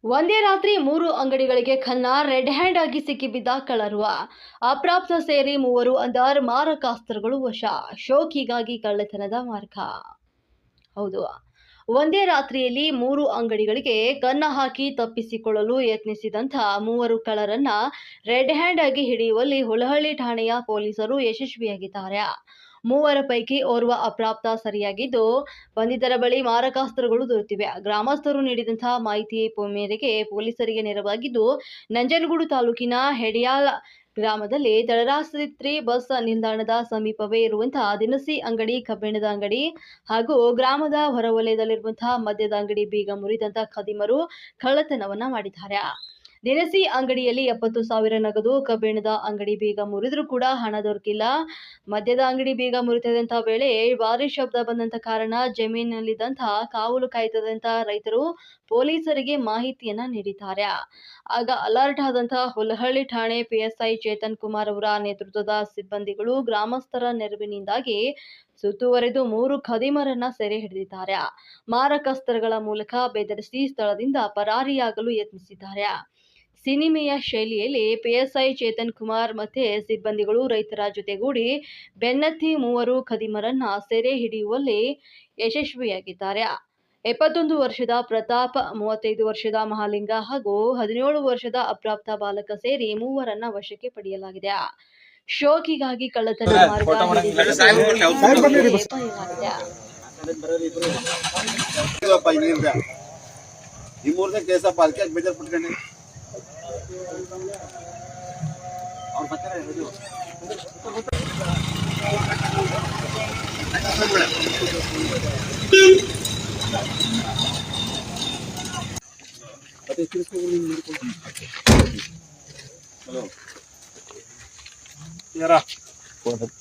ಒಂದೇ ರಾತ್ರಿ 3 ಅಂಗಡಿಗಳಿಗೆ ಖನ್ನ ರೆಡ್ ಹ್ಯಾಂಡ್ ಆಗಿ ಸಿಕ್ಕಿಬಿದ್ದ ಕಳ್ಳರು. ಅಪ್ರಾಪ್ತ ಸೇರಿ 3 ಅಂದಾರ್ ಮಾರಕಾಸ್ತ್ರಗಳು ವಶ. ಶೋಕಿಗಾಗಿ ಕಳ್ಳತನದ ಮಾರ್ಗ. ಹೌದು, ಒಂದೇ ರಾತ್ರಿಯಲ್ಲಿ 3 ಅಂಗಡಿಗಳಿಗೆ ಕನ್ನ ಹಾಕಿ ತಪ್ಪಿಸಿಕೊಳ್ಳಲು ಯತ್ನಿಸಿದಂಥ 3 ಕಳ್ಳರನ್ನ ರೆಡ್ ಹ್ಯಾಂಡ್ ಆಗಿ ಹಿಡಿಯುವಲ್ಲಿ ಹುಲಹಳ್ಳಿ ಠಾಣೆಯ ಪೊಲೀಸರು ಯಶಸ್ವಿಯಾಗಿದ್ದಾರೆ. 3 ಪೈಕಿ ಓರ್ವ ಅಪ್ರಾಪ್ತ ಸರಿಯಾಗಿದ್ದು, ಬಂಧಿತರ ಬಳಿ ಮಾರಕಾಸ್ತ್ರಗಳು ದೊರೆತಿವೆ. ಗ್ರಾಮಸ್ಥರು ನೀಡಿದಂತಹ ಮಾಹಿತಿ ಮೇರೆಗೆ ಪೊಲೀಸರಿಗೆ ನೆರವಾಗಿದ್ದು, ನಂಜನಗೂಡು ತಾಲೂಕಿನ ಹೆಡಿಯಾಲ್ ಗ್ರಾಮದಲ್ಲಿ ತಳರಾಸ್ತ್ರಿ ಬಸ್ ನಿಲ್ದಾಣದ ಸಮೀಪವೇ ಇರುವಂತಹ ದಿನಸಿ ಅಂಗಡಿ, ಕಬ್ಬಿಣದ ಅಂಗಡಿ ಹಾಗೂ ಗ್ರಾಮದ ಹೊರವಲಯದಲ್ಲಿರುವಂತಹ ಮದ್ಯದ ಅಂಗಡಿ ಬೀಗ ಮುರಿದಂತಹ ಖದೀಮರು ಕಳ್ಳತನವನ್ನ ಮಾಡಿದ್ದಾರೆ. ದಿನಸಿ ಅಂಗಡಿಯಲ್ಲಿ 70,000 ನಗದು, ಕಬ್ಬಿಣದ ಅಂಗಡಿ ಬೀಗ ಮುರಿದ್ರೂ ಕೂಡ ಹಣ ದೊರಕಿಲ್ಲ. ಮದ್ಯದ ಅಂಗಡಿ ಬೀಗ ಮುರಿತದಂತಹ ವೇಳೆ ಭಾರಿ ಶಬ್ದ ಬಂದಂತ ಕಾರಣ ಜಮೀನಿನಲ್ಲಿದ್ದಂತಹ ಕಾವಲು ಕಾಯ್ತಿದ್ದಂತಹ ರೈತರು ಪೊಲೀಸರಿಗೆ ಮಾಹಿತಿಯನ್ನ ನೀಡಿದ್ದಾರೆ. ಆಗ ಅಲರ್ಟ್ ಆದಂತಹ ಹುಲಹಳ್ಳಿ ಠಾಣೆ ಪಿಎಸ್ಐ ಚೇತನ್ ಕುಮಾರ್ ಅವರ ನೇತೃತ್ವದ ಸಿಬ್ಬಂದಿಗಳು ಗ್ರಾಮಸ್ಥರ ನೆರವಿನಿಂದಾಗಿ ಸುತ್ತುವರೆದು 3 ಖದೀಮರನ್ನ ಸೆರೆ ಹಿಡಿದಿದ್ದಾರೆ. ಮಾರಕಾಸ್ತ್ರಗಳ ಮೂಲಕ ಬೆದರಿಸಿ ಸ್ಥಳದಿಂದ ಪರಾರಿಯಾಗಲು ಯತ್ನಿಸಿದ್ದಾರೆ. ಸಿನಿಮೆಯ ಶೈಲಿಯಲ್ಲಿ ಪಿಎಸ್ಐ ಚೇತನ್ ಕುಮಾರ್ ಮತ್ತೆ ಸಿಬ್ಬಂದಿಗಳು ರೈತರ ಜೊತೆಗೂಡಿ ಬೆನ್ನತ್ತಿ 3 ಖದೀಮರನ್ನ ಸೆರೆ ಹಿಡಿಯುವಲ್ಲಿ ಯಶಸ್ವಿಯಾಗಿದ್ದಾರೆ. 71 ವರ್ಷದ ಪ್ರತಾಪ್, 35 ವರ್ಷದ ಮಹಾಲಿಂಗ ಹಾಗೂ 17 ವರ್ಷದ ಅಪ್ರಾಪ್ತ ಬಾಲಕ ಸೇರಿ 3ರನ್ನ ವಶಕ್ಕೆ ಪಡೆಯಲಾಗಿದೆ. ಶೋಕಿಗಾಗಿ ಕಳ್ಳತನ ಮಾರ್ಗ Halo.